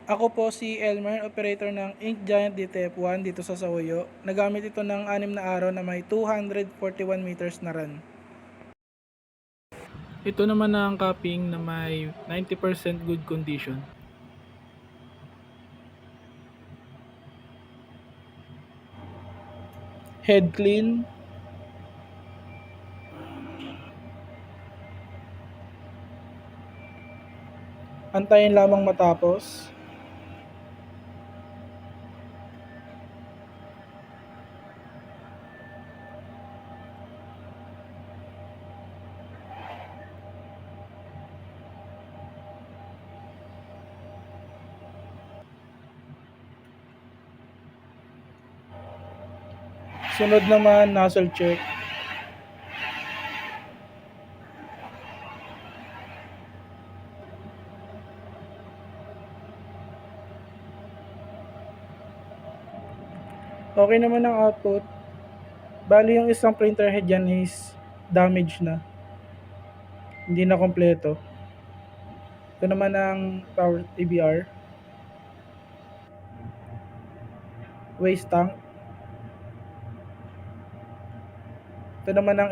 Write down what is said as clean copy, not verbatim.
Ako po si Elmer, operator ng Ink Giant DTF1 dito sa Sauyo. Nagamit ito ng 6 na araw na may 241 meters na run. Ito naman ang capping na may 90% good condition. Head clean. Antayin lamang matapos. Sunod naman, nozzle check. Okay naman ang output. Bali yung isang printer head yan is damaged na. Hindi na kompleto. Ito naman ang power ABR. Waste tank. Ito naman ang